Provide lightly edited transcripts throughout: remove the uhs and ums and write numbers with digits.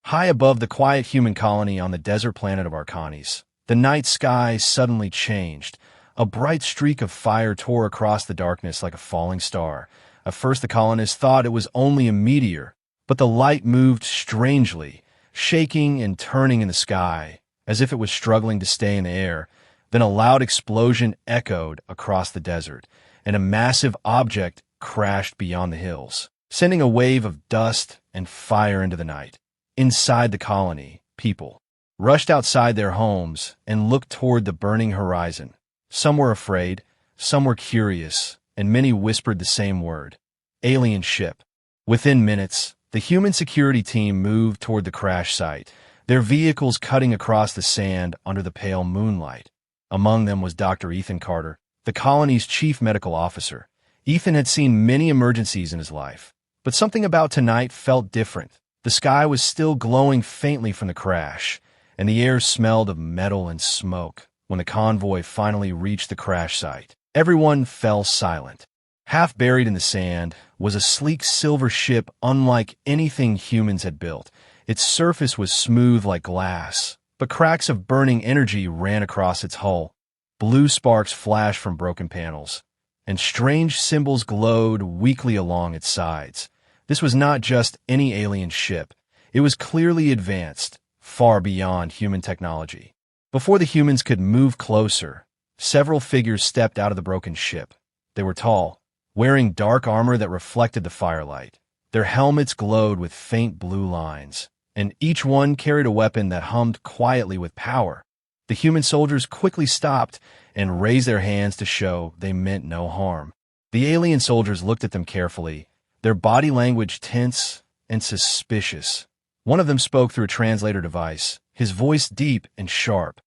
High above the quiet human colony on the desert planet of Arcanes, the night sky suddenly changed. A bright streak of fire tore across the darkness like a falling star. At first the colonists thought it was only a meteor, but the light moved strangely, shaking and turning in the sky, as if it was struggling to stay in the air. Then a loud explosion echoed across the desert, and a massive object crashed beyond the hills, sending a wave of dust and fire into the night. Inside the colony, people rushed outside their homes and looked toward the burning horizon. Some were afraid, some were curious, and many whispered the same word: alien ship. Within minutes, the human security team moved toward the crash site, their vehicles cutting across the sand under the pale moonlight. Among them was Dr. Ethan Carter, the colony's chief medical officer. Ethan had seen many emergencies in his life, but something about tonight felt different. The sky was still glowing faintly from the crash, and the air smelled of metal and smoke. When the convoy finally reached the crash site, everyone fell silent. Half buried in the sand was a sleek silver ship unlike anything humans had built. Its surface was smooth like glass, but cracks of burning energy ran across its hull. Blue sparks flashed from broken panels, and strange symbols glowed weakly along its sides. This was not just any alien ship. It was clearly advanced, far beyond human technology. Before the humans could move closer, several figures stepped out of the broken ship. They were tall, wearing dark armor that reflected the firelight. Their helmets glowed with faint blue lines, and each one carried a weapon that hummed quietly with power. The human soldiers quickly stopped and raised their hands to show they meant no harm. The alien soldiers looked at them carefully, their body language tense and suspicious. One of them spoke through a translator device, his voice deep and sharp.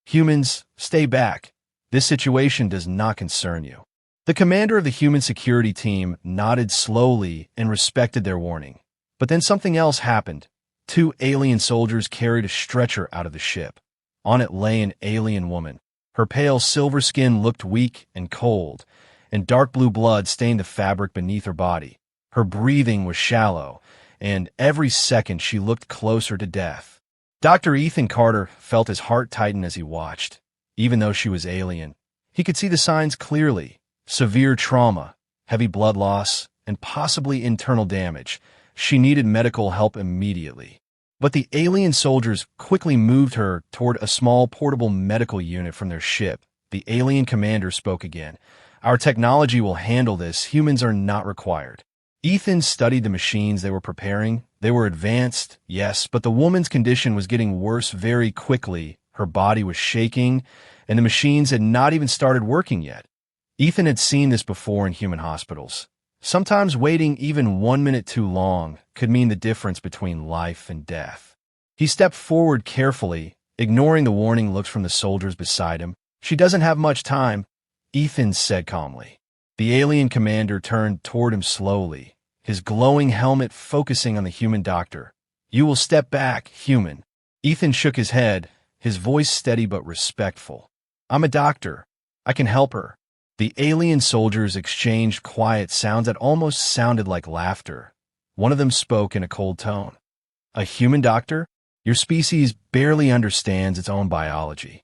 "Humans, stay back. This situation does not concern you." The commander of the human security team nodded slowly and respected their warning. But then something else happened. Two alien soldiers carried a stretcher out of the ship. On it lay an alien woman. Her pale silver skin looked weak and cold, and dark blue blood stained the fabric beneath her body. Her breathing was shallow, and every second she looked closer to death. Dr. Ethan Carter felt his heart tighten as he watched. Even though she was alien, he could see the signs clearly: severe trauma, heavy blood loss, and possibly internal damage. She needed medical help immediately. But the alien soldiers quickly moved her toward a small portable medical unit from their ship. The alien commander spoke again. "Our technology will handle this. Humans are not required." Ethan studied the machines they were preparing. They were advanced, yes, but the woman's condition was getting worse very quickly. Her body was shaking, and the machines had not even started working yet. Ethan had seen this before in human hospitals. Sometimes waiting even 1 minute too long could mean the difference between life and death. He stepped forward carefully, ignoring the warning looks from the soldiers beside him. "She doesn't have much time," Ethan said calmly. The alien commander turned toward him slowly, his glowing helmet focusing on the human doctor. "You will step back, human." Ethan shook his head, his voice steady but respectful. "I'm a doctor. I can help her." The alien soldiers exchanged quiet sounds that almost sounded like laughter. One of them spoke in a cold tone. "A human doctor? Your species barely understands its own biology."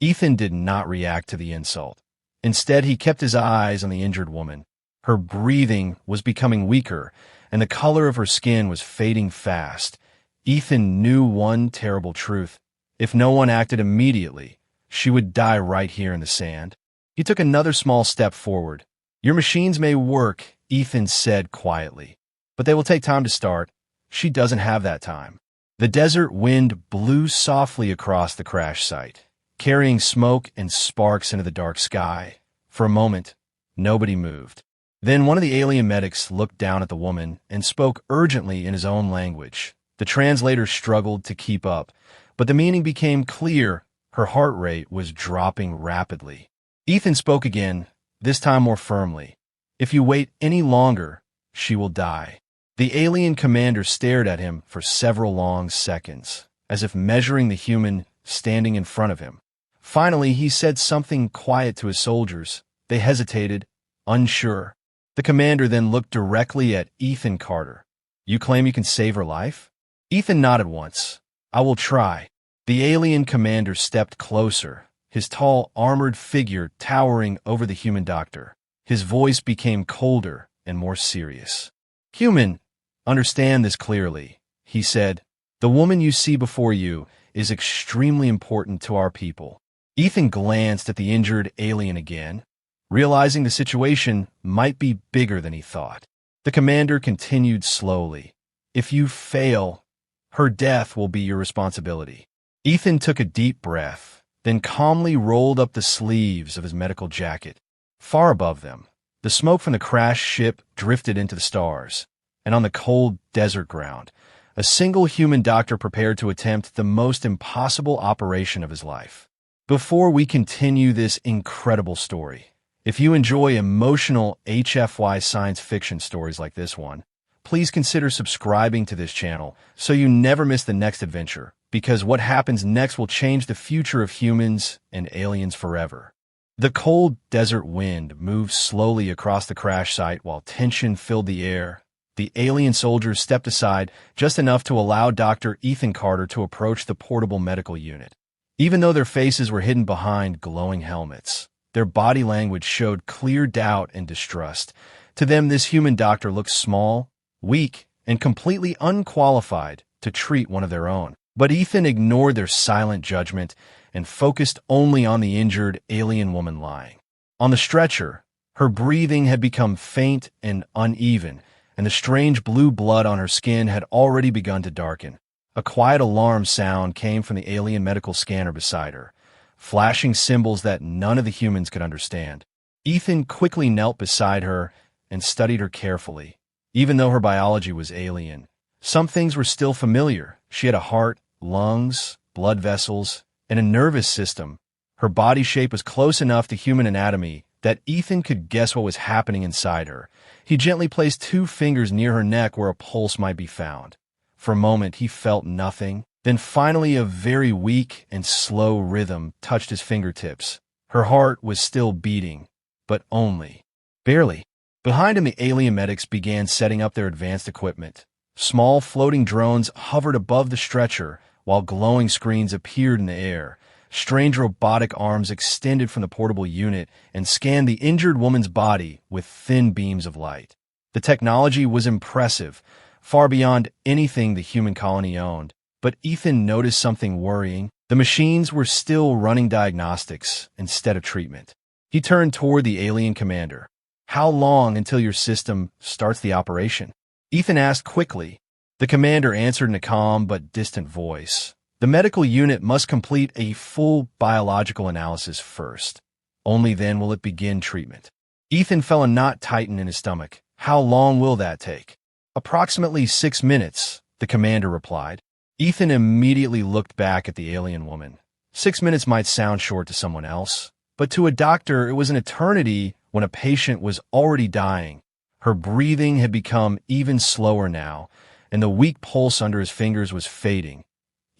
Ethan did not react to the insult. Instead, he kept his eyes on the injured woman. Her breathing was becoming weaker, and the color of her skin was fading fast. Ethan knew one terrible truth: if no one acted immediately, she would die right here in the sand. He took another small step forward. "Your machines may work," Ethan said quietly, "but they will take time to start. She doesn't have that time." The desert wind blew softly across the crash site, carrying smoke and sparks into the dark sky. For a moment, nobody moved. Then one of the alien medics looked down at the woman and spoke urgently in his own language. The translator struggled to keep up, but the meaning became clear. Her heart rate was dropping rapidly. Ethan spoke again, this time more firmly. "If you wait any longer, she will die." The alien commander stared at him for several long seconds, as if measuring the human standing in front of him. Finally, he said something quiet to his soldiers. They hesitated, unsure. The commander then looked directly at Ethan Carter. "You claim you can save her life?" Ethan nodded once. I will try. The alien commander stepped closer, his tall, armored figure towering over the human doctor. His voice became colder and more serious. Human, understand this clearly, he said. The woman you see before you is extremely important to our people. Ethan glanced at the injured alien again, realizing the situation might be bigger than he thought. The commander continued slowly. If you fail, her death will be your responsibility. Ethan took a deep breath, then calmly rolled up the sleeves of his medical jacket. Far above them, the smoke from the crashed ship drifted into the stars, and on the cold desert ground, a single human doctor prepared to attempt the most impossible operation of his life. Before we continue this incredible story, if you enjoy emotional HFY science fiction stories like this one, please consider subscribing to this channel so you never miss the next adventure, because what happens next will change the future of humans and aliens forever. The cold desert wind moved slowly across the crash site while tension filled the air. The alien soldiers stepped aside just enough to allow Dr. Ethan Carter to approach the portable medical unit. Even though their faces were hidden behind glowing helmets, their body language showed clear doubt and distrust. To them, this human doctor looked small, weak, and completely unqualified to treat one of their own. But Ethan ignored their silent judgment and focused only on the injured alien woman lying. On the stretcher, her breathing had become faint and uneven, and the strange blue blood on her skin had already begun to darken. A quiet alarm sound came from the alien medical scanner beside her, flashing symbols that none of the humans could understand. Ethan quickly knelt beside her and studied her carefully. Even though her biology was alien, some things were still familiar. She had a heart, lungs, blood vessels, and a nervous system. Her body shape was close enough to human anatomy that Ethan could guess what was happening inside her. He gently placed 2 fingers near her neck where a pulse might be found. For a moment, he felt nothing. Then finally, a very weak and slow rhythm touched his fingertips. Her heart was still beating, but only barely. Behind him, the alien medics began setting up their advanced equipment. Small floating drones hovered above the stretcher, while glowing screens appeared in the air. Strange robotic arms extended from the portable unit and scanned the injured woman's body with thin beams of light. The technology was impressive, far beyond anything the human colony owned. But Ethan noticed something worrying. The machines were still running diagnostics instead of treatment. He turned toward the alien commander. How long until your system starts the operation? Ethan asked quickly. The commander answered in a calm but distant voice. The medical unit must complete a full biological analysis first. Only then will it begin treatment. Ethan felt a knot tighten in his stomach. How long will that take? Approximately 6 minutes, the commander replied. Ethan immediately looked back at the alien woman. 6 minutes might sound short to someone else, but to a doctor it was an eternity when a patient was already dying. Her breathing had become even slower now, and the weak pulse under his fingers was fading.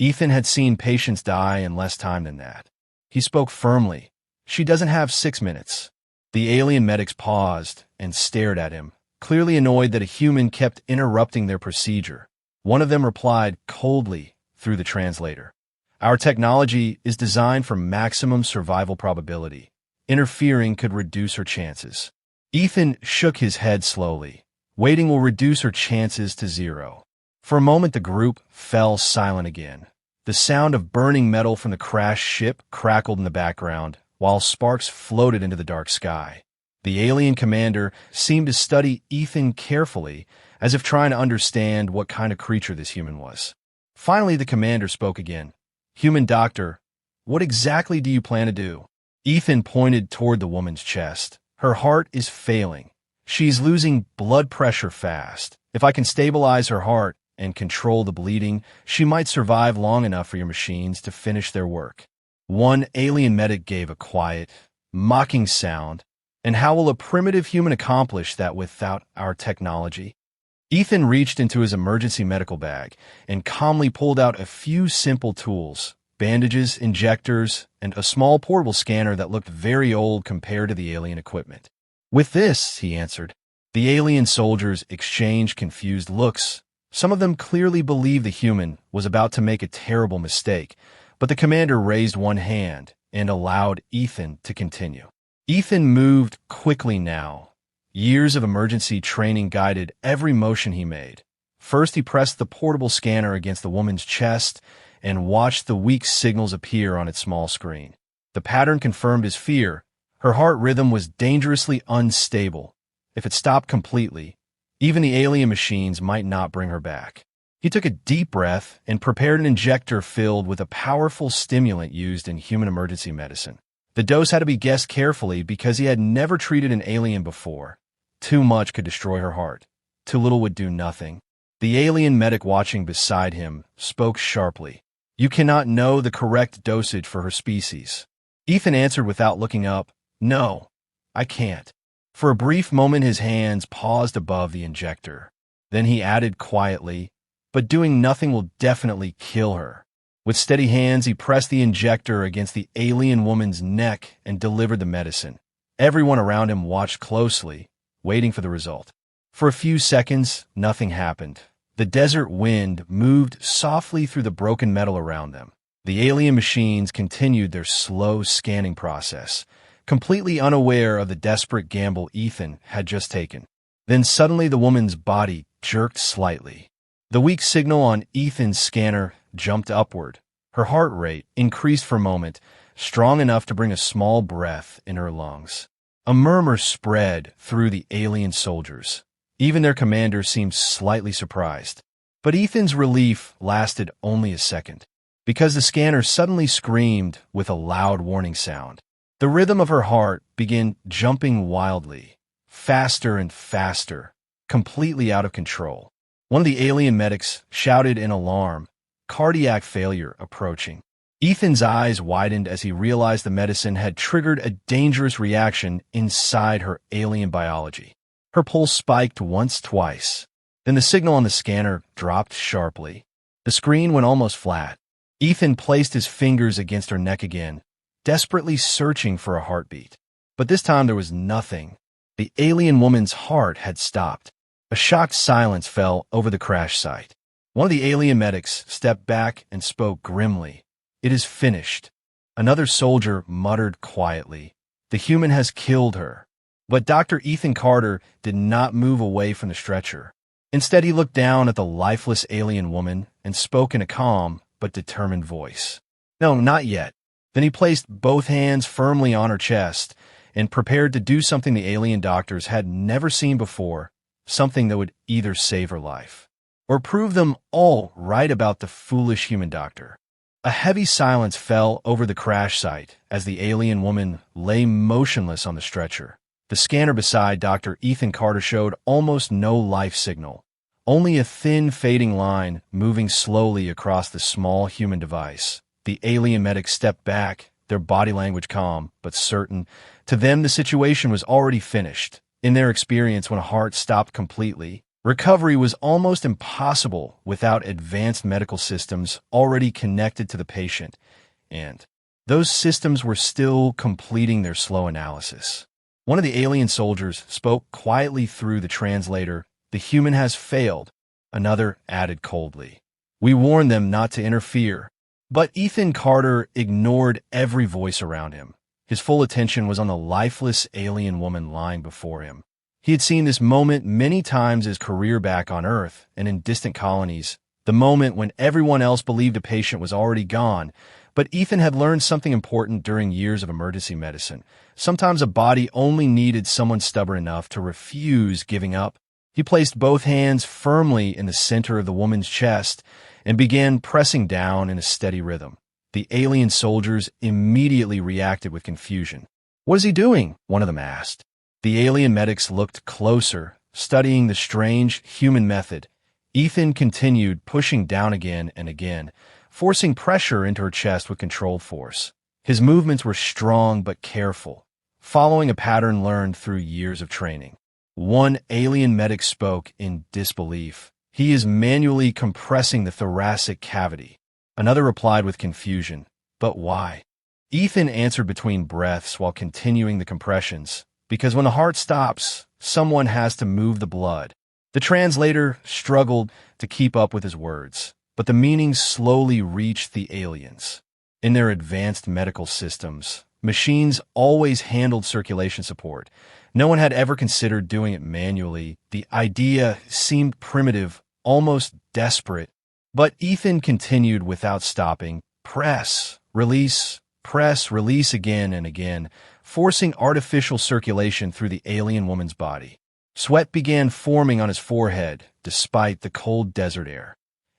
Ethan had seen patients die in less time than that. He spoke firmly. She doesn't have 6 minutes. The alien medics paused and stared at him, clearly annoyed that a human kept interrupting their procedure. One of them replied coldly through the translator. Our technology is designed for maximum survival probability. Interfering could reduce her chances. Ethan shook his head slowly. Waiting will reduce her chances to 0. For a moment, the group fell silent again. The sound of burning metal from the crashed ship crackled in the background, while sparks floated into the dark sky. The alien commander seemed to study Ethan carefully, as if trying to understand what kind of creature this human was. Finally, the commander spoke again. Human doctor, what exactly do you plan to do? Ethan pointed toward the woman's chest. Her heart is failing. She's losing blood pressure fast. If I can stabilize her heart and control the bleeding, she might survive long enough for your machines to finish their work. One alien medic gave a quiet, mocking sound. And how will a primitive human accomplish that without our technology? Ethan reached into his emergency medical bag and calmly pulled out a few simple tools, bandages, injectors, and a small portable scanner that looked very old compared to the alien equipment. With this, he answered. The alien soldiers exchanged confused looks, Some of them clearly believed the human was about to make a terrible mistake, but the commander raised one hand and allowed Ethan to continue. Ethan moved quickly now. Years of emergency training guided every motion he made. First, he pressed the portable scanner against the woman's chest and watched the weak signals appear on its small screen. The pattern confirmed his fear. Her heart rhythm was dangerously unstable. If it stopped completely, even the alien machines might not bring her back. He took a deep breath and prepared an injector filled with a powerful stimulant used in human emergency medicine. The dose had to be guessed carefully because he had never treated an alien before. Too much could destroy her heart. Too little would do nothing. The alien medic watching beside him spoke sharply. "You cannot know the correct dosage for her species." Ethan answered without looking up, "No, I can't." For a brief moment his hands paused above the injector. Then he added quietly, "But doing nothing will definitely kill her." With steady hands he pressed the injector against the alien woman's neck and delivered the medicine. Everyone around him watched closely, waiting for the result. For a few seconds, nothing happened. The desert wind moved softly through the broken metal around them. The alien machines continued their slow scanning process, completely unaware of the desperate gamble Ethan had just taken. Then suddenly the woman's body jerked slightly. The weak signal on Ethan's scanner jumped upward. Her heart rate increased for a moment, strong enough to bring a small breath in her lungs. A murmur spread through the alien soldiers. Even their commander seemed slightly surprised. But Ethan's relief lasted only a second, because the scanner suddenly screamed with a loud warning sound. The rhythm of her heart began jumping wildly, faster and faster, completely out of control. One of the alien medics shouted in alarm, "Cardiac failure approaching." Ethan's eyes widened as he realized the medicine had triggered a dangerous reaction inside her alien biology. Her pulse spiked once, twice. Then the signal on the scanner dropped sharply. The screen went almost flat. Ethan placed his fingers against her neck again, desperately searching for a heartbeat. But this time there was nothing. The alien woman's heart had stopped. A shocked silence fell over the crash site. One of the alien medics stepped back and spoke grimly. "It is finished." Another soldier muttered quietly, "The human has killed her." But Dr. Ethan Carter did not move away from the stretcher. Instead, he looked down at the lifeless alien woman and spoke in a calm but determined voice. "No, not yet." Then he placed both hands firmly on her chest and prepared to do something the alien doctors had never seen before, something that would either save her life or prove them all right about the foolish human doctor. A heavy silence fell over the crash site as the alien woman lay motionless on the stretcher. The scanner beside Dr. Ethan Carter showed almost no life signal, only a thin fading line moving slowly across the small human device. The alien medics stepped back, their body language calm but certain. To them, the situation was already finished. In their experience, when a heart stopped completely, recovery was almost impossible without advanced medical systems already connected to the patient, and those systems were still completing their slow analysis. One of the alien soldiers spoke quietly through the translator, "The human has failed." Another added coldly, "We warned them not to interfere." But Ethan Carter ignored every voice around him. His full attention was on the lifeless alien woman lying before him. He had seen this moment many times his career back on Earth and in distant colonies, the moment when everyone else believed a patient was already gone. But Ethan had learned something important during years of emergency medicine. Sometimes a body only needed someone stubborn enough to refuse giving up. He placed both hands firmly in the center of the woman's chest and began pressing down in a steady rhythm. The alien soldiers immediately reacted with confusion. "What is he doing?" one of them asked. The alien medics looked closer, studying the strange human method. Ethan continued pushing down again and again, forcing pressure into her chest with controlled force. His movements were strong but careful, following a pattern learned through years of training. One alien medic spoke in disbelief. "He is manually compressing the thoracic cavity." Another replied with confusion, "But why?" Ethan answered between breaths while continuing the compressions. "Because when the heart stops, someone has to move the blood." The translator struggled to keep up with his words, but the meaning slowly reached the aliens. In their advanced medical systems, machines always handled circulation support. No one had ever considered doing it manually. The idea seemed primitive, almost desperate. But Ethan continued without stopping. Press, release again and again, forcing artificial circulation through the alien woman's body. Sweat began forming on his forehead, despite the cold desert air.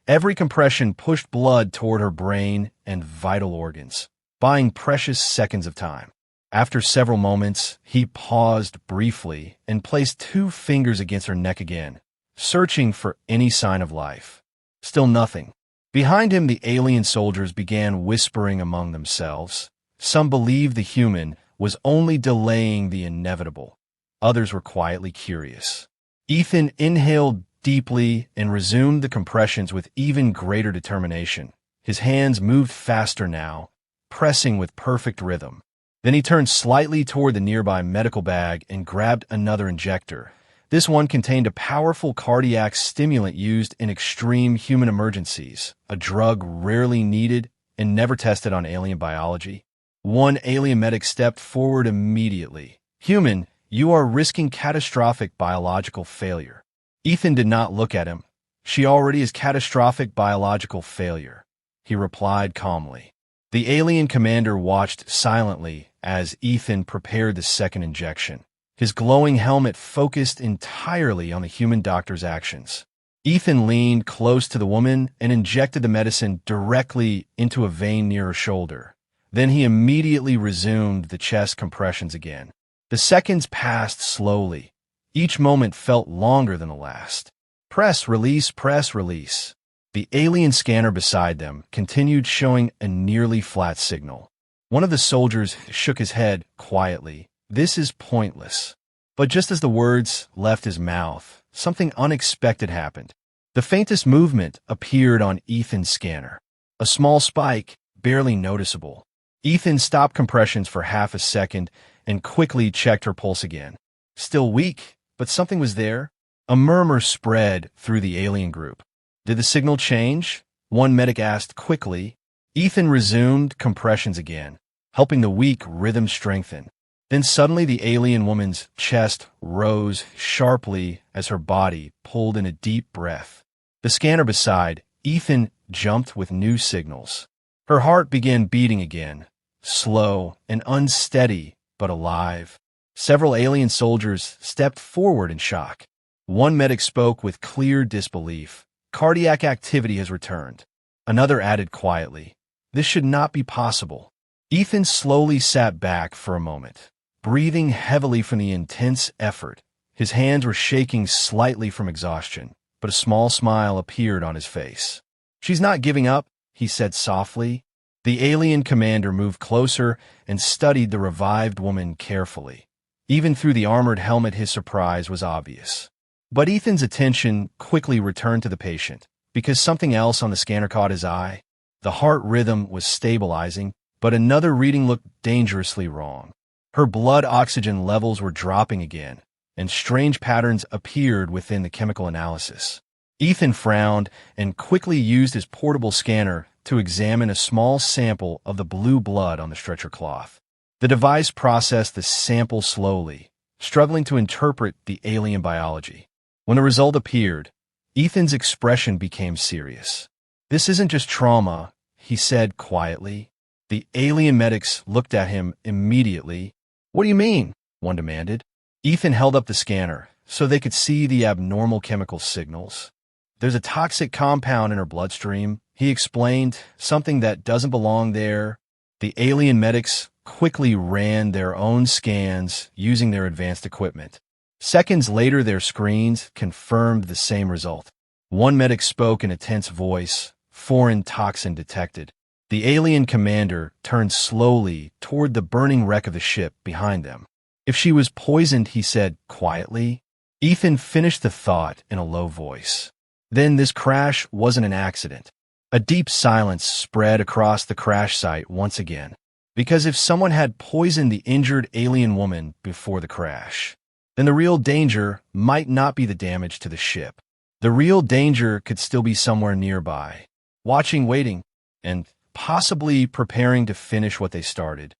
Every compression pushed blood toward her brain and vital organs, buying precious seconds of time. After several moments, he paused briefly and placed 2 fingers against her neck again, searching for any sign of life. Still nothing. Behind him, the alien soldiers began whispering among themselves. Some believed the human was only delaying the inevitable. Others were quietly curious. Ethan inhaled deeply and resumed the compressions with even greater determination. His hands moved faster now, pressing with perfect rhythm. Then he turned slightly toward the nearby medical bag and grabbed another injector. This one contained a powerful cardiac stimulant used in extreme human emergencies, a drug rarely needed and never tested on alien biology. One alien medic stepped forward immediately. "Human, you are risking catastrophic biological failure." Ethan did not look at him. "She already is catastrophic biological failure," he replied calmly. The alien commander watched silently as Ethan prepared the second injection. His glowing helmet focused entirely on the human doctor's actions. Ethan leaned close to the woman and injected the medicine directly into a vein near her shoulder. Then he immediately resumed the chest compressions again. The seconds passed slowly. Each moment felt longer than the last. Press, release, press, release. The alien scanner beside them continued showing a nearly flat signal. One of the soldiers shook his head quietly. "This is pointless." But just as the words left his mouth, something unexpected happened. The faintest movement appeared on Ethan's scanner. A small spike, barely noticeable. Ethan stopped compressions for half a second and quickly checked her pulse again. Still weak, but something was there. A murmur spread through the alien group. "Did the signal change?" one medic asked quickly. Ethan resumed compressions again, helping the weak rhythm strengthen. Then suddenly the alien woman's chest rose sharply as her body pulled in a deep breath. The scanner beside Ethan jumped with new signals. Her heart began beating again, slow and unsteady, but alive. Several alien soldiers stepped forward in shock. One medic spoke with clear disbelief. "Cardiac activity has returned." Another added quietly, "This should not be possible." Ethan slowly sat back for a moment, breathing heavily from the intense effort. His hands were shaking slightly from exhaustion, but a small smile appeared on his face. "She's not giving up," he said softly. The alien commander moved closer and studied the revived woman carefully. Even through the armored helmet, his surprise was obvious. But Ethan's attention quickly returned to the patient, because something else on the scanner caught his eye. The heart rhythm was stabilizing, but another reading looked dangerously wrong. Her blood oxygen levels were dropping again, and strange patterns appeared within the chemical analysis. Ethan frowned and quickly used his portable scanner to examine a small sample of the blue blood on the stretcher cloth. The device processed the sample slowly, struggling to interpret the alien biology. When the result appeared, Ethan's expression became serious. "This isn't just trauma," he said quietly. The alien medics looked at him immediately. "What do you mean?" one demanded. Ethan held up the scanner so they could see the abnormal chemical signals. "There's a toxic compound in her bloodstream," he explained, "something that doesn't belong there." The alien medics quickly ran their own scans using their advanced equipment. Seconds later, their screens confirmed the same result. One medic spoke in a tense voice, "Foreign toxin detected." The alien commander turned slowly toward the burning wreck of the ship behind them. "If she was poisoned," he said quietly. Ethan finished the thought in a low voice. Then this crash wasn't an accident. A deep silence spread across the crash site once again, because if someone had poisoned the injured alien woman before the crash, then the real danger might not be the damage to the ship. The real danger could still be somewhere nearby, watching, waiting, and possibly preparing to finish what they started.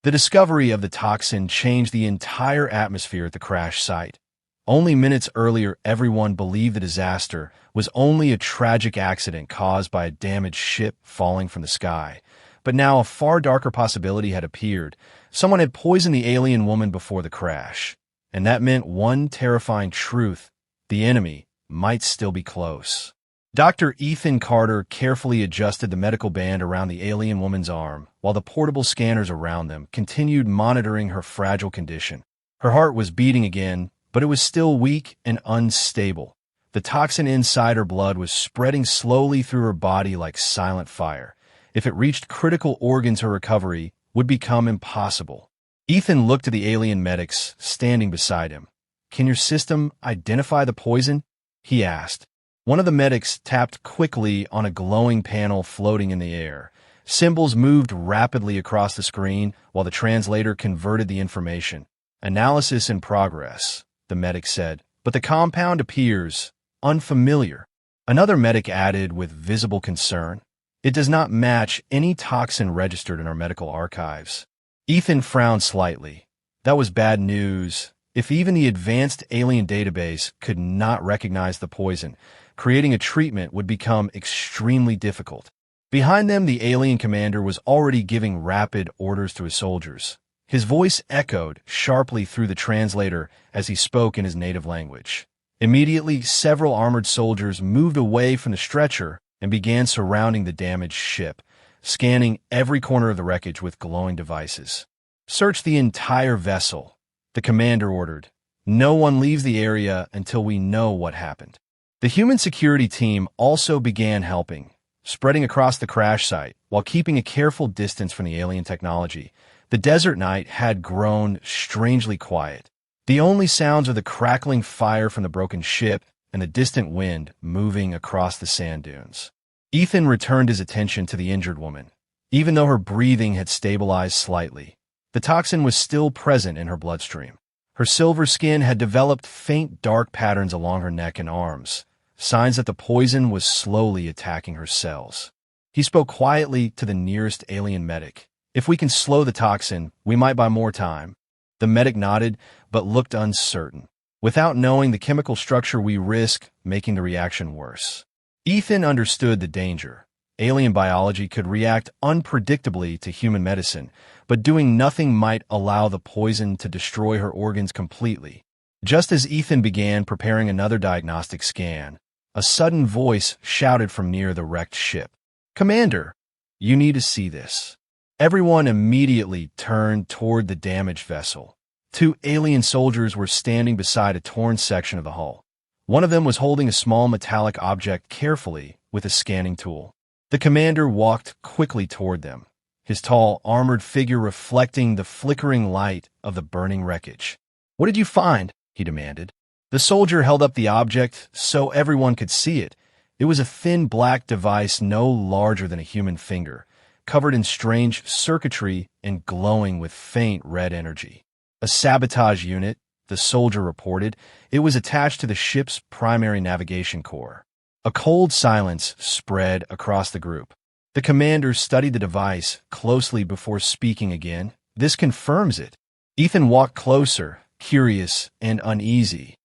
The discovery of the toxin changed the entire atmosphere at the crash site. Only minutes earlier, everyone believed the disaster was only a tragic accident caused by a damaged ship falling from the sky. But now a far darker possibility had appeared. Someone had poisoned the alien woman before the crash. And that meant one terrifying truth: the enemy might still be close. Dr. Ethan Carter carefully adjusted the medical band around the alien woman's arm, while the portable scanners around them continued monitoring her fragile condition. Her heart was beating again, but it was still weak and unstable. The toxin inside her blood was spreading slowly through her body like silent fire. If it reached critical organs, her recovery would become impossible. Ethan looked at the alien medics standing beside him. "Can your system identify the poison?" he asked. One of the medics tapped quickly on a glowing panel floating in the air. Symbols moved rapidly across the screen while the translator converted the information. "Analysis in progress," the medic said, "but the compound appears unfamiliar." Another medic added with visible concern, "It does not match any toxin registered in our medical archives." Ethan frowned slightly. That was bad news. If even the advanced alien database could not recognize the poison, creating a treatment would become extremely difficult. Behind them, the alien commander was already giving rapid orders to his soldiers. His voice echoed sharply through the translator as he spoke in his native language. Immediately, several armored soldiers moved away from the stretcher and began surrounding the damaged ship, scanning every corner of the wreckage with glowing devices. "Search the entire vessel," the commander ordered. "No one leaves the area until we know what happened." The human security team also began helping, spreading across the crash site while keeping a careful distance from the alien technology. The desert night had grown strangely quiet. The only sounds were the crackling fire from the broken ship and the distant wind moving across the sand dunes. Ethan returned his attention to the injured woman. Even though her breathing had stabilized slightly, the toxin was still present in her bloodstream. Her silver skin had developed faint dark patterns along her neck and arms, signs that the poison was slowly attacking her cells. He spoke quietly to the nearest alien medic. "If we can slow the toxin, we might buy more time." The medic nodded, but looked uncertain. "Without knowing the chemical structure, we risk making the reaction worse." Ethan understood the danger. Alien biology could react unpredictably to human medicine, but doing nothing might allow the poison to destroy her organs completely. Just as Ethan began preparing another diagnostic scan, a sudden voice shouted from near the wrecked ship. "Commander, you need to see this." Everyone immediately turned toward the damaged vessel. Two alien soldiers were standing beside a torn section of the hull. One of them was holding a small metallic object carefully with a scanning tool. The commander walked quickly toward them, his tall, armored figure reflecting the flickering light of the burning wreckage. "What did you find?" he demanded. The soldier held up the object so everyone could see it. It was a thin black device no larger than a human finger, covered in strange circuitry and glowing with faint red energy. "A sabotage unit," the soldier reported. "It was attached to the ship's primary navigation core." A cold silence spread across the group. The commander studied the device closely before speaking again. "This confirms it." Ethan walked closer, curious and uneasy.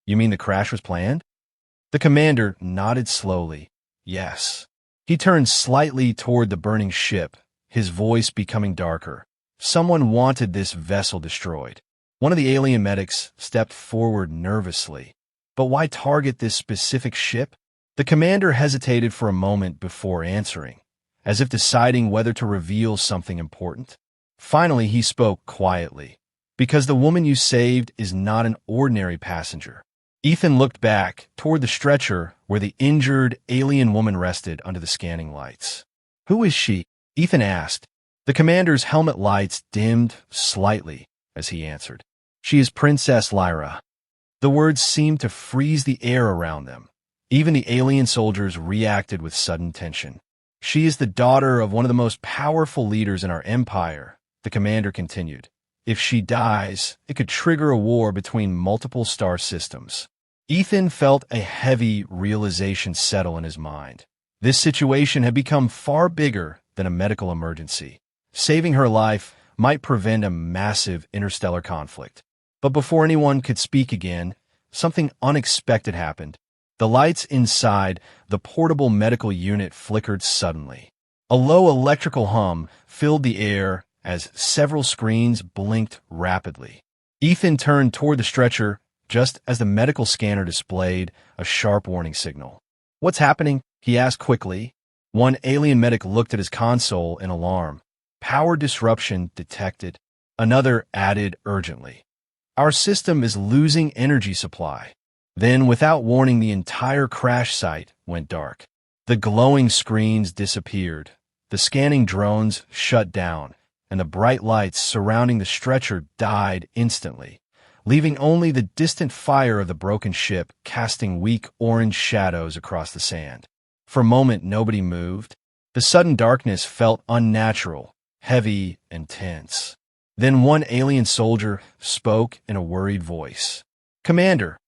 "You mean the crash was planned?" The commander nodded slowly. "Yes." He turned slightly toward the burning ship, his voice becoming darker. "Someone wanted this vessel destroyed." One of the alien medics stepped forward nervously. "But why target this specific ship?" The commander hesitated for a moment before answering, as if deciding whether to reveal something important. Finally, he spoke quietly. "Because the woman you saved is not an ordinary passenger." Ethan looked back toward the stretcher where the injured alien woman rested under the scanning lights. "Who is she?" Ethan asked. The commander's helmet lights dimmed slightly as he answered. "She is Princess Lyra." The words seemed to freeze the air around them. Even the alien soldiers reacted with sudden tension. "She is the daughter of one of the most powerful leaders in our empire," the commander continued. If she dies, it could trigger a war between multiple star systems. Ethan felt a heavy realization settle in his mind. This situation had become far bigger than a medical emergency. Saving her life might prevent a massive interstellar conflict. But before anyone could speak again, something unexpected happened. The lights inside the portable medical unit flickered suddenly. A low electrical hum filled the air as several screens blinked rapidly. Ethan turned toward the stretcher just as the medical scanner displayed a sharp warning signal. "What's happening?" he asked quickly. One alien medic looked at his console in alarm. "Power disruption detected." Another added urgently, "Our system is losing energy supply." Then, without warning, the entire crash site went dark. The glowing screens disappeared. The scanning drones shut down, and the bright lights surrounding the stretcher died instantly, leaving only the distant fire of the broken ship casting weak orange shadows across the sand. For a moment, nobody moved. The sudden darkness felt unnatural, heavy, and tense. Then one alien soldier spoke in a worried voice. "Commander,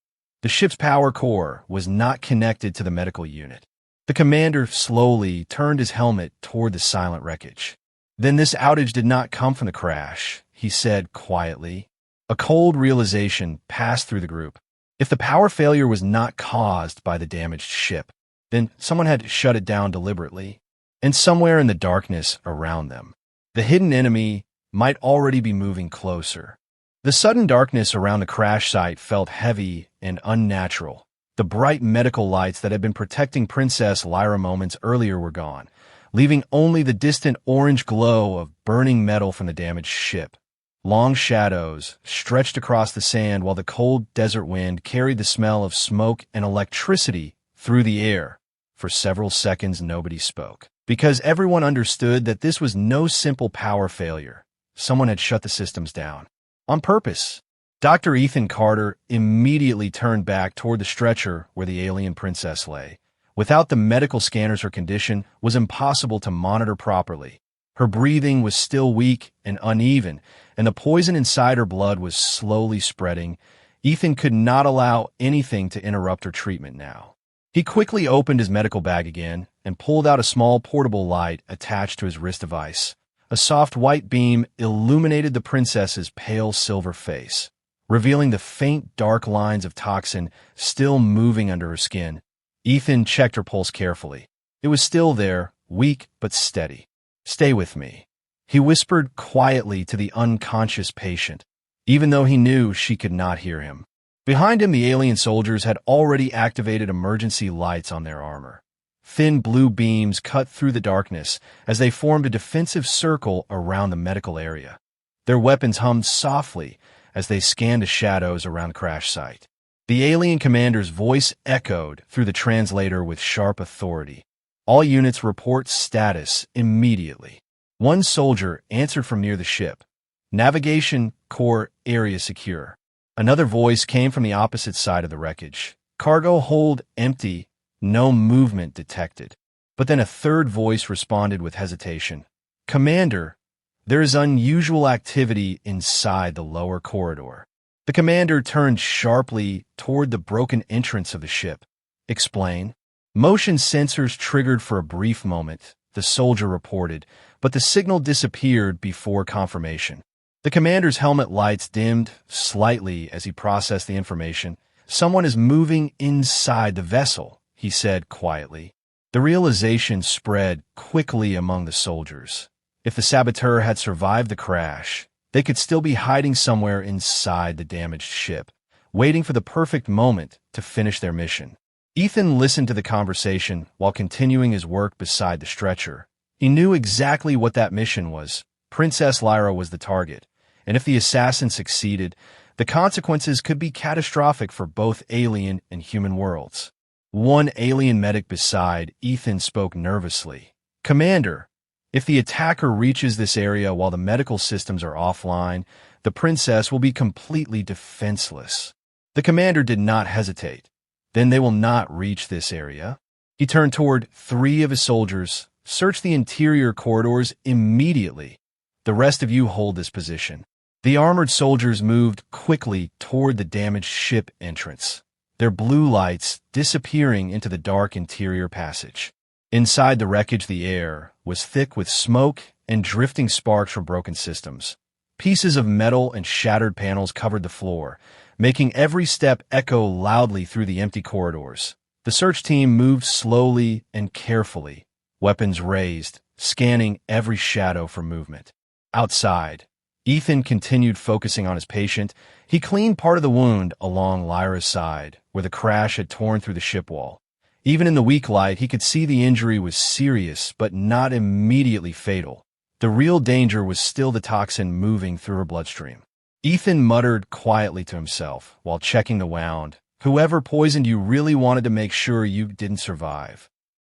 the ship's power core was not connected to the medical unit." The commander slowly turned his helmet toward the silent wreckage. "Then this outage did not come from the crash," he said quietly. A cold realization passed through the group. If the power failure was not caused by the damaged ship, then someone had shut it down deliberately. And somewhere in the darkness around them, the hidden enemy might already be moving closer. The sudden darkness around the crash site felt heavy and unnatural. The bright medical lights that had been protecting Princess Lyra moments earlier were gone, leaving only the distant orange glow of burning metal from the damaged ship. Long shadows stretched across the sand while the cold desert wind carried the smell of smoke and electricity through the air. For several seconds, nobody spoke, because everyone understood that this was no simple power failure. Someone had shut the systems down. On purpose. Dr. Ethan Carter immediately turned back toward the stretcher where the alien princess lay. Without the medical scanners, her condition was impossible to monitor properly. Her breathing was still weak and uneven, and the poison inside her blood was slowly spreading. Ethan could not allow anything to interrupt her treatment now. He quickly opened his medical bag again and pulled out a small portable light attached to his wrist device. A soft white beam illuminated the princess's pale silver face, revealing the faint dark lines of toxin still moving under her skin. Ethan checked her pulse carefully. It was still there, weak but steady. "Stay with me," he whispered quietly to the unconscious patient, even though he knew she could not hear him. Behind him, the alien soldiers had already activated emergency lights on their armor. Thin blue beams cut through the darkness as they formed a defensive circle around the medical area. Their weapons hummed softly as they scanned the shadows around the crash site. The alien commander's voice echoed through the translator with sharp authority. "All units report status immediately." One soldier answered from near the ship. "Navigation core area secure." Another voice came from the opposite side of the wreckage. "Cargo hold empty. No movement detected." But then a third voice responded with hesitation. "Commander, there is unusual activity inside the lower corridor." The commander turned sharply toward the broken entrance of the ship. "Explain." "Motion sensors triggered for a brief moment," the soldier reported, but the signal disappeared before confirmation. The commander's helmet lights dimmed slightly as he processed the information. "Someone is moving inside the vessel," he said quietly. The realization spread quickly among the soldiers. If the saboteur had survived the crash, they could still be hiding somewhere inside the damaged ship, waiting for the perfect moment to finish their mission. Ethan listened to the conversation while continuing his work beside the stretcher. He knew exactly what that mission was. Princess Lyra was the target, and if the assassin succeeded, the consequences could be catastrophic for both alien and human worlds. One alien medic beside Ethan spoke nervously. "Commander, if the attacker reaches this area while the medical systems are offline, the princess will be completely defenseless." The commander did not hesitate. "Then they will not reach this area." He turned toward 3 of his soldiers. "Search the interior corridors immediately. The rest of you hold this position." The armored soldiers moved quickly toward the damaged ship entrance, their blue lights disappearing into the dark interior passage. Inside the wreckage, the air was thick with smoke and drifting sparks from broken systems. Pieces of metal and shattered panels covered the floor, making every step echo loudly through the empty corridors. The search team moved slowly and carefully, weapons raised, scanning every shadow for movement. Outside, Ethan continued focusing on his patient. He cleaned part of the wound along Lyra's side, where the crash had torn through the ship wall. Even in the weak light, he could see the injury was serious but not immediately fatal. The real danger was still the toxin moving through her bloodstream. Ethan muttered quietly to himself while checking the wound. Whoever poisoned you really wanted to make sure you didn't survive.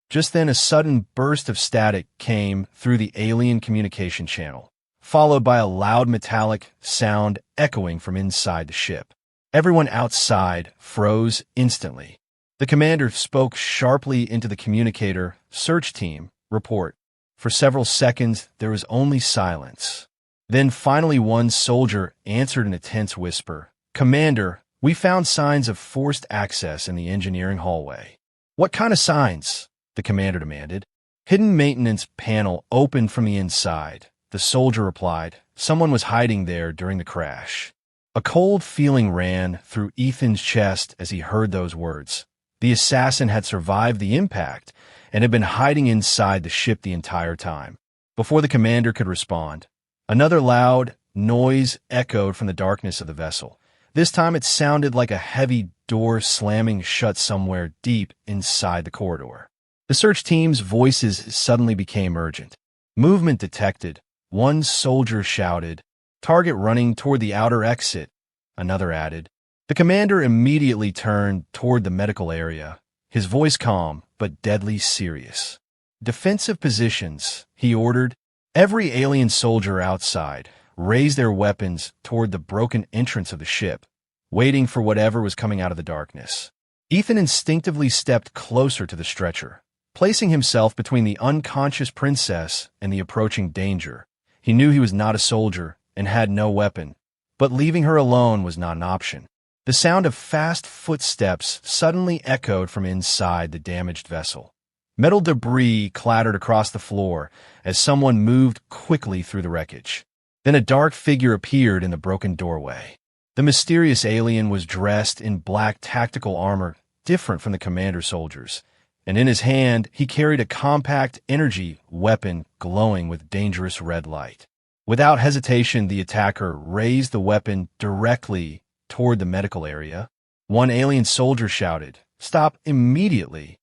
Just then, a sudden burst of static came through the alien communication channel, followed by a loud metallic sound echoing from inside the ship. Everyone outside froze instantly. The commander spoke sharply into the communicator. "Search team, report." For several seconds, there was only silence. Then finally one soldier answered in a tense whisper. "Commander, we found signs of forced access in the engineering hallway." "What kind of signs?" the commander demanded. "Hidden maintenance panel opened from the inside," the soldier replied. "Someone was hiding there during the crash." A cold feeling ran through Ethan's chest as he heard those words. The assassin had survived the impact and had been hiding inside the ship the entire time. Before the commander could respond, another loud noise echoed from the darkness of the vessel. This time it sounded like a heavy door slamming shut somewhere deep inside the corridor. The search team's voices suddenly became urgent. "Movement detected," one soldier shouted. "Target running toward the outer exit," another added. The commander immediately turned toward the medical area, his voice calm but deadly serious. "Defensive positions," he ordered. Every alien soldier outside raised their weapons toward the broken entrance of the ship, waiting for whatever was coming out of the darkness. Ethan instinctively stepped closer to the stretcher, placing himself between the unconscious princess and the approaching danger. He knew he was not a soldier and had no weapon, but leaving her alone was not an option. The sound of fast footsteps suddenly echoed from inside the damaged vessel. Metal debris clattered across the floor as someone moved quickly through the wreckage. Then a dark figure appeared in the broken doorway. The mysterious alien was dressed in black tactical armor, different from the commander's soldiers, and in his hand he carried a compact energy weapon glowing with dangerous red light. Without hesitation, the attacker raised the weapon directly toward the medical area. One alien soldier shouted, "Stop immediately!"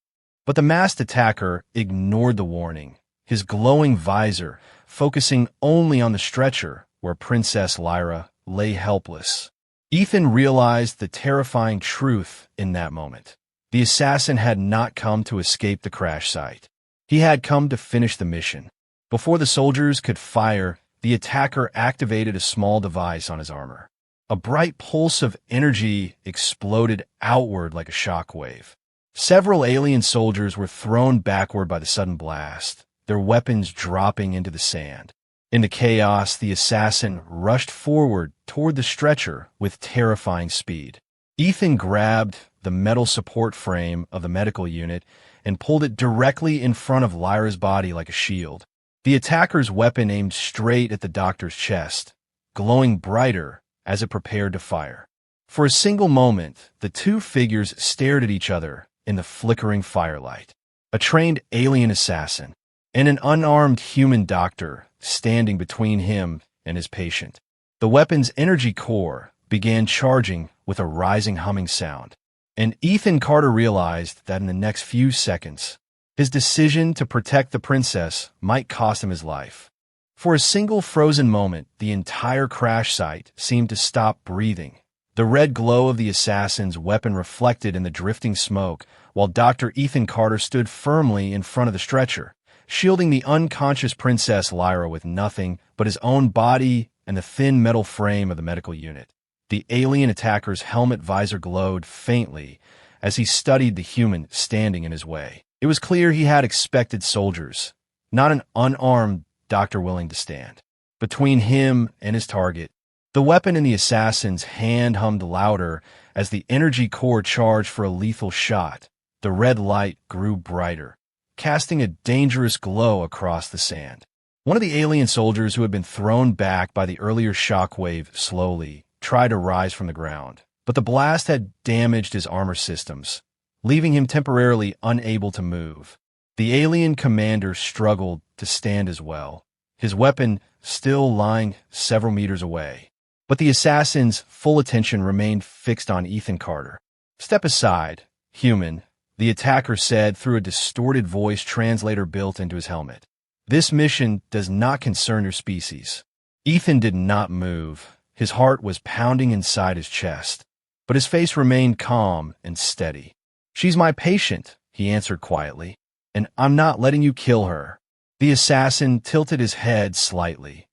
But the masked attacker ignored the warning, his glowing visor focusing only on the stretcher where Princess Lyra lay helpless. Ethan realized the terrifying truth in that moment. The assassin had not come to escape the crash site. He had come to finish the mission. Before the soldiers could fire, the attacker activated a small device on his armor. A bright pulse of energy exploded outward like a shockwave. Several alien soldiers were thrown backward by the sudden blast, their weapons dropping into the sand. In the chaos, the assassin rushed forward toward the stretcher with terrifying speed. Ethan grabbed the metal support frame of the medical unit and pulled it directly in front of Lyra's body like a shield. The attacker's weapon aimed straight at the doctor's chest, glowing brighter as it prepared to fire. For a single moment, the two figures stared at each other in the flickering firelight. A trained alien assassin and an unarmed human doctor standing between him and his patient. The weapon's energy core began charging with a rising humming sound, and Ethan Carter realized that in the next few seconds, his decision to protect the princess might cost him his life. For a single frozen moment, the entire crash site seemed to stop breathing. The red glow of the assassin's weapon reflected in the drifting smoke, while Dr. Ethan Carter stood firmly in front of the stretcher, shielding the unconscious Princess Lyra with nothing but his own body and the thin metal frame of the medical unit. The alien attacker's helmet visor glowed faintly as he studied the human standing in his way. It was clear he had expected soldiers, not an unarmed doctor willing to stand. Between him and his target, The weapon in the assassin's hand hummed louder as the energy core charged for a lethal shot. The red light grew brighter, casting a dangerous glow across the sand. One of the alien soldiers who had been thrown back by the earlier shockwave slowly tried to rise from the ground, but the blast had damaged his armor systems, leaving him temporarily unable to move. The alien commander struggled to stand as well, his weapon still lying several meters away. But the assassin's full attention remained fixed on Ethan Carter. "Step aside, human," the attacker said through a distorted voice translator built into his helmet. "This mission does not concern your species." Ethan did not move. His heart was pounding inside his chest, but his face remained calm and steady. "She's my patient," he answered quietly, "and I'm not letting you kill her." The assassin tilted his head slightly,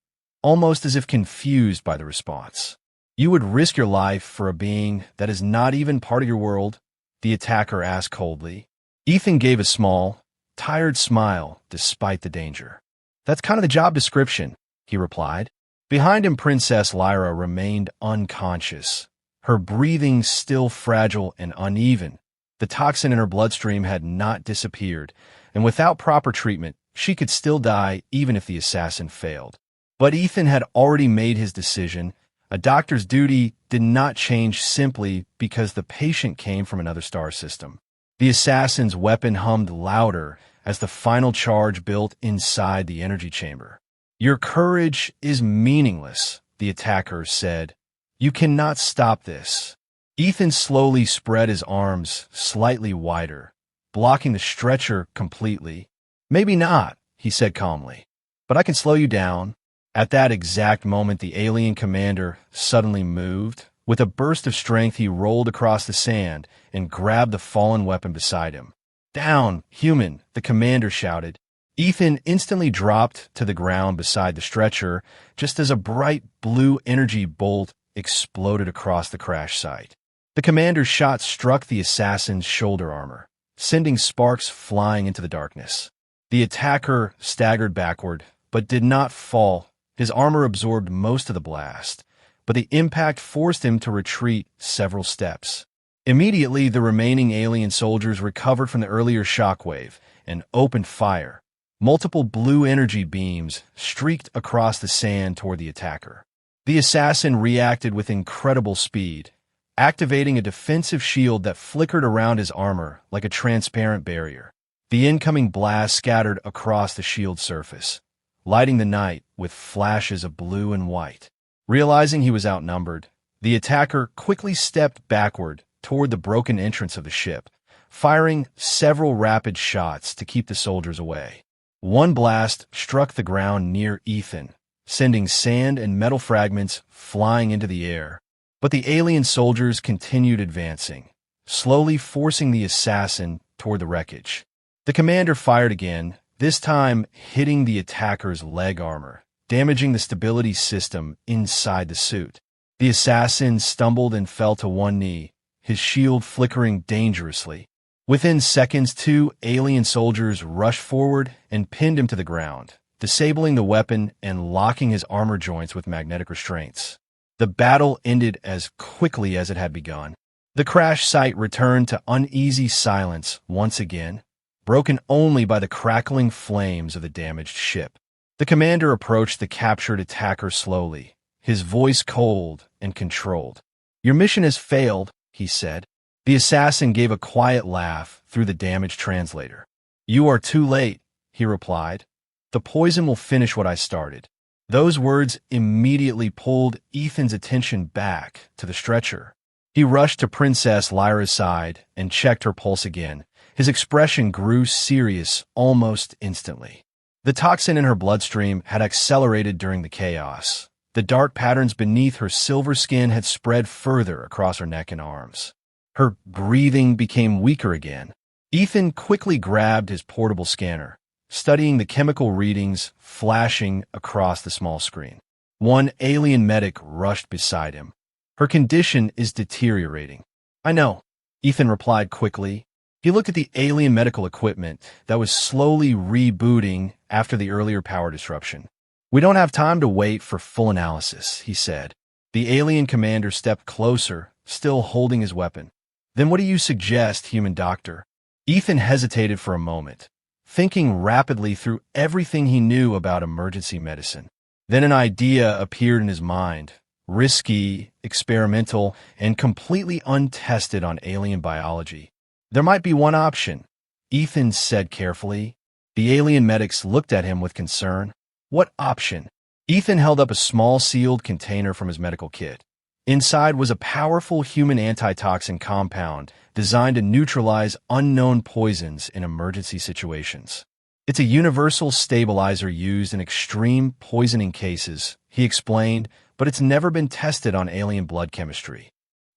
almost as if confused by the response. "You would risk your life for a being that is not even part of your world?" the attacker asked coldly. Ethan gave a small, tired smile despite the danger. "That's kind of the job description," he replied. Behind him, Princess Lyra remained unconscious, her breathing still fragile and uneven. The toxin in her bloodstream had not disappeared, and without proper treatment, she could still die even if the assassin failed. But Ethan had already made his decision. A doctor's duty did not change simply because the patient came from another star system. The assassin's weapon hummed louder as the final charge built inside the energy chamber. "Your courage is meaningless," the attacker said. "You cannot stop this." Ethan slowly spread his arms slightly wider, blocking the stretcher completely. "Maybe not," he said calmly, "but I can slow you down." At that exact moment, the alien commander suddenly moved. With a burst of strength, he rolled across the sand and grabbed the fallen weapon beside him. "Down, human!" the commander shouted. Ethan instantly dropped to the ground beside the stretcher, just as a bright blue energy bolt exploded across the crash site. The commander's shot struck the assassin's shoulder armor, sending sparks flying into the darkness. The attacker staggered backward, but did not fall. His armor absorbed most of the blast, but the impact forced him to retreat several steps. Immediately, the remaining alien soldiers recovered from the earlier shockwave and opened fire. Multiple blue energy beams streaked across the sand toward the attacker. The assassin reacted with incredible speed, activating a defensive shield that flickered around his armor like a transparent barrier. The incoming blast scattered across the shield surface, lighting the night with flashes of blue and white. Realizing he was outnumbered, the attacker quickly stepped backward toward the broken entrance of the ship, firing several rapid shots to keep the soldiers away. One blast struck the ground near Ethan, sending sand and metal fragments flying into the air. But the alien soldiers continued advancing, slowly forcing the assassin toward the wreckage. The commander fired again, this time hitting the attacker's leg armor, damaging the stability system inside the suit. The assassin stumbled and fell to one knee, his shield flickering dangerously. Within seconds, two alien soldiers rushed forward and pinned him to the ground, disabling the weapon and locking his armor joints with magnetic restraints. The battle ended as quickly as it had begun. The crash site returned to uneasy silence once again, broken only by the crackling flames of the damaged ship. The commander approached the captured attacker slowly, his voice cold and controlled. "Your mission has failed," he said. The assassin gave a quiet laugh through the damaged translator. "You are too late," he replied. "The poison will finish what I started." Those words immediately pulled Ethan's attention back to the stretcher. He rushed to Princess Lyra's side and checked her pulse again. His expression grew serious almost instantly. The toxin in her bloodstream had accelerated during the chaos. The dark patterns beneath her silver skin had spread further across her neck and arms. Her breathing became weaker again. Ethan quickly grabbed his portable scanner, studying the chemical readings flashing across the small screen. One alien medic rushed beside him. "Her condition is deteriorating." "I know," Ethan replied quickly. He looked at the alien medical equipment that was slowly rebooting after the earlier power disruption. "We don't have time to wait for full analysis," he said. The alien commander stepped closer, still holding his weapon. Then what do you suggest, human doctor? Ethan hesitated for a moment, thinking rapidly through everything he knew about emergency medicine. Then an idea appeared in his mind, risky, experimental, and completely untested on alien biology. There might be one option, Ethan said carefully. The alien medics looked at him with concern. What option? Ethan held up a small sealed container from his medical kit. Inside was a powerful human antitoxin compound designed to neutralize unknown poisons in emergency situations. It's a universal stabilizer used in extreme poisoning cases, he explained, but it's never been tested on alien blood chemistry.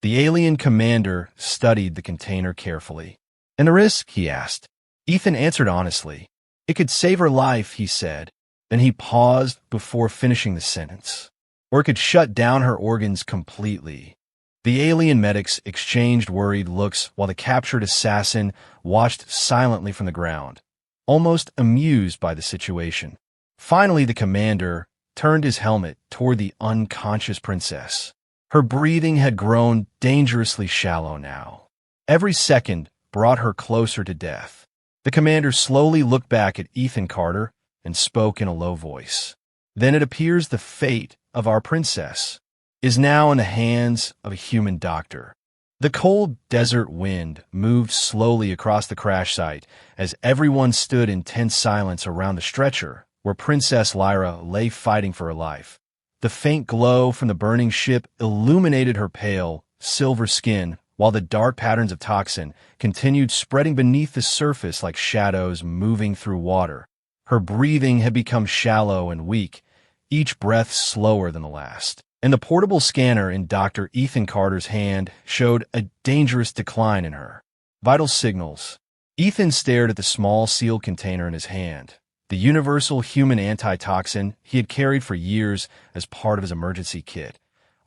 The alien commander studied the container carefully. And the risk? He asked. Ethan answered honestly. It could save her life, he said. Then he paused before finishing the sentence. Or it could shut down her organs completely. The alien medics exchanged worried looks while the captured assassin watched silently from the ground, almost amused by the situation. Finally, the commander turned his helmet toward the unconscious princess. Her breathing had grown dangerously shallow now. Every second brought her closer to death. The commander slowly looked back at Ethan Carter and spoke in a low voice. Then it appears the fate of our princess is now in the hands of a human doctor. The cold desert wind moved slowly across the crash site as everyone stood in tense silence around the stretcher where Princess Lyra lay fighting for her life. The faint glow from the burning ship illuminated her pale, silver skin, while the dark patterns of toxin continued spreading beneath the surface like shadows moving through water. Her breathing had become shallow and weak, each breath slower than the last. And the portable scanner in Dr. Ethan Carter's hand showed a dangerous decline in her. Vital signals. Ethan stared at the small sealed container in his hand, the universal human antitoxin he had carried for years as part of his emergency kit.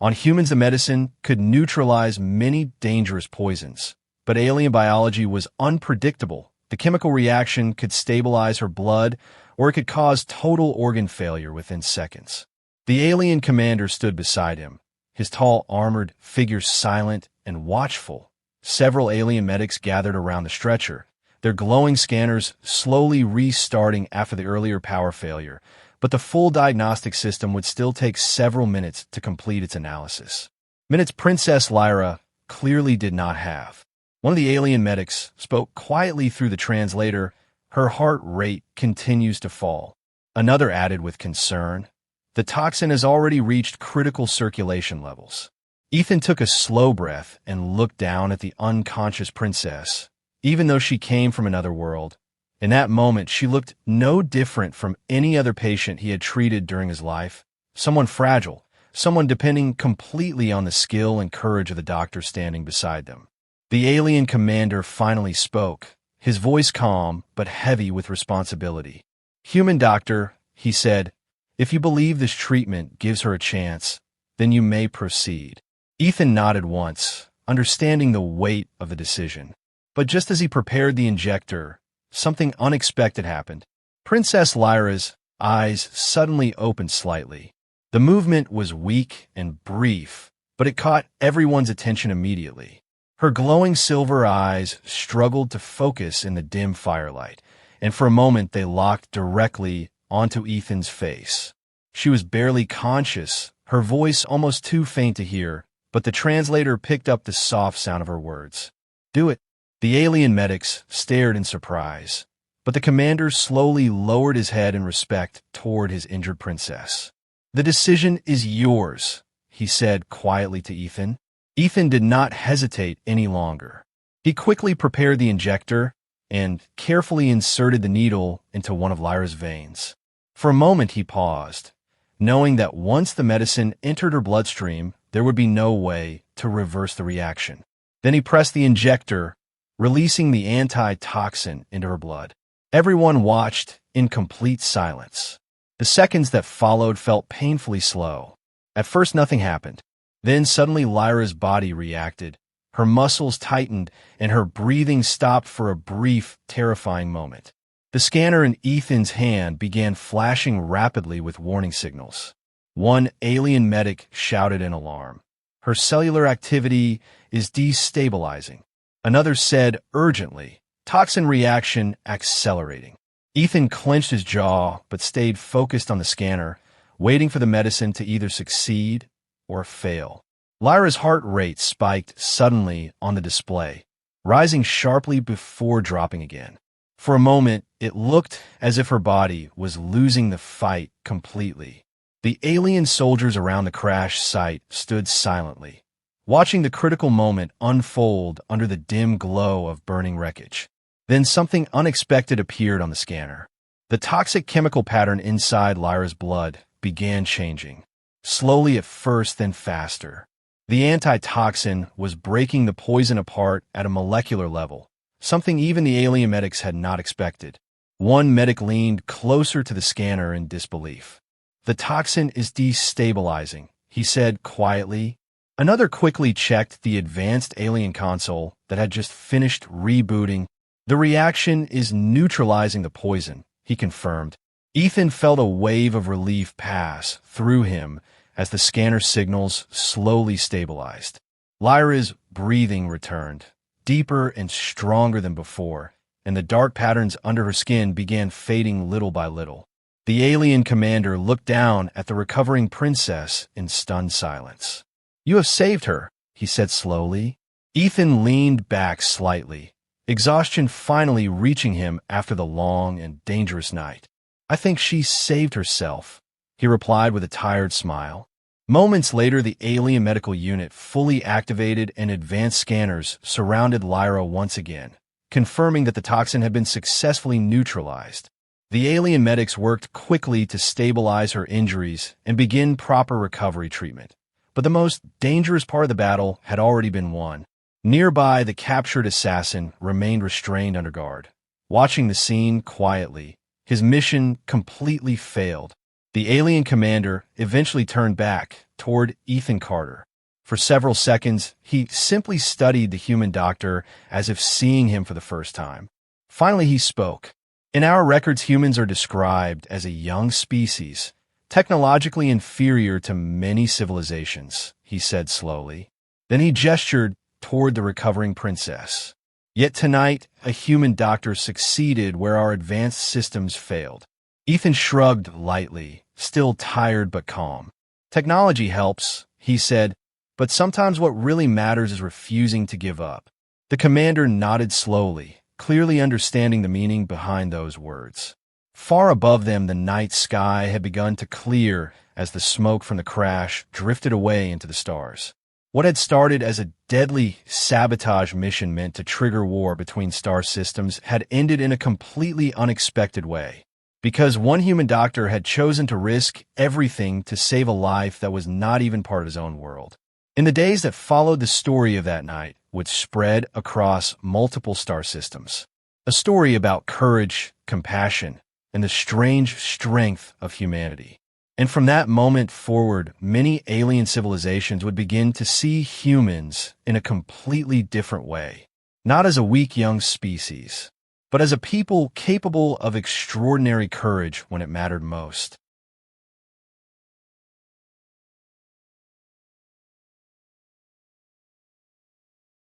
On humans, the medicine could neutralize many dangerous poisons, but alien biology was unpredictable. The chemical reaction could stabilize her blood, or it could cause total organ failure within seconds. The alien commander stood beside him, his tall armored figure silent and watchful. Several alien medics gathered around the stretcher, their glowing scanners slowly restarting after the earlier power failure, but the full diagnostic system would still take several minutes to complete its analysis. Minutes Princess Lyra clearly did not have. One of the alien medics spoke quietly through the translator. Her heart rate continues to fall. Another added with concern, the toxin has already reached critical circulation levels. Ethan took a slow breath and looked down at the unconscious princess. Even though she came from another world, in that moment she looked no different from any other patient he had treated during his life. Someone fragile, someone depending completely on the skill and courage of the doctor standing beside them. The alien commander finally spoke, his voice calm but heavy with responsibility. Human doctor, he said, if you believe this treatment gives her a chance, then you may proceed. Ethan nodded once, understanding the weight of the decision. But just as he prepared the injector, something unexpected happened. Princess Lyra's eyes suddenly opened slightly. The movement was weak and brief, but it caught everyone's attention immediately. Her glowing silver eyes struggled to focus in the dim firelight, and for a moment they locked directly onto Ethan's face. She was barely conscious, her voice almost too faint to hear, but the translator picked up the soft sound of her words. Do it. The alien medics stared in surprise, but the commander slowly lowered his head in respect toward his injured princess. The decision is yours, he said quietly to Ethan. Ethan did not hesitate any longer. He quickly prepared the injector and carefully inserted the needle into one of Lyra's veins. For a moment he paused, knowing that once the medicine entered her bloodstream, there would be no way to reverse the reaction. Then he pressed the injector, releasing the antitoxin into her blood. Everyone watched in complete silence. The seconds that followed felt painfully slow. At first nothing happened. Then suddenly Lyra's body reacted. Her muscles tightened and her breathing stopped for a brief, terrifying moment. The scanner in Ethan's hand began flashing rapidly with warning signals. One alien medic shouted in alarm. Her cellular activity is destabilizing. Another said urgently, toxin reaction accelerating. Ethan clenched his jaw but stayed focused on the scanner, waiting for the medicine to either succeed or fail. Lyra's heart rate spiked suddenly on the display, rising sharply before dropping again. For a moment, it looked as if her body was losing the fight completely. The alien soldiers around the crash site stood silently, watching the critical moment unfold under the dim glow of burning wreckage. Then something unexpected appeared on the scanner. The toxic chemical pattern inside Lyra's blood began changing, slowly at first, then faster. The antitoxin was breaking the poison apart at a molecular level, something even the alien medics had not expected. One medic leaned closer to the scanner in disbelief. "The toxin is destabilizing," he said quietly. Another quickly checked the advanced alien console that had just finished rebooting. "The reaction is neutralizing the poison," he confirmed. Ethan felt a wave of relief pass through him as the scanner signals slowly stabilized. Lyra's breathing returned, deeper and stronger than before, and the dark patterns under her skin began fading little by little. The alien commander looked down at the recovering princess in stunned silence. "You have saved her," he said slowly. Ethan leaned back slightly, exhaustion finally reaching him after the long and dangerous night. "I think she saved herself," he replied with a tired smile. Moments later, the alien medical unit fully activated and advanced scanners surrounded Lyra once again, confirming that the toxin had been successfully neutralized. The alien medics worked quickly to stabilize her injuries and begin proper recovery treatment. But the most dangerous part of the battle had already been won. Nearby, the captured assassin remained restrained under guard, watching the scene quietly. His mission completely failed. The alien commander eventually turned back toward Ethan Carter. For several seconds, he simply studied the human doctor as if seeing him for the first time. Finally, he spoke. "In our records, humans are described as a young species, technologically inferior to many civilizations," he said slowly. Then he gestured toward the recovering princess. "Yet tonight, a human doctor succeeded where our advanced systems failed." Ethan shrugged lightly, still tired but calm. "Technology helps," he said, "but sometimes what really matters is refusing to give up." The commander nodded slowly, clearly understanding the meaning behind those words. Far above them, the night sky had begun to clear as the smoke from the crash drifted away into the stars. What had started as a deadly sabotage mission meant to trigger war between star systems had ended in a completely unexpected way, because one human doctor had chosen to risk everything to save a life that was not even part of his own world. In the days that followed, the story of that night would spread across multiple star systems. A story about courage, compassion, and the strange strength of humanity. And from that moment forward, many alien civilizations would begin to see humans in a completely different way. Not as a weak young species, but as a people capable of extraordinary courage when it mattered most.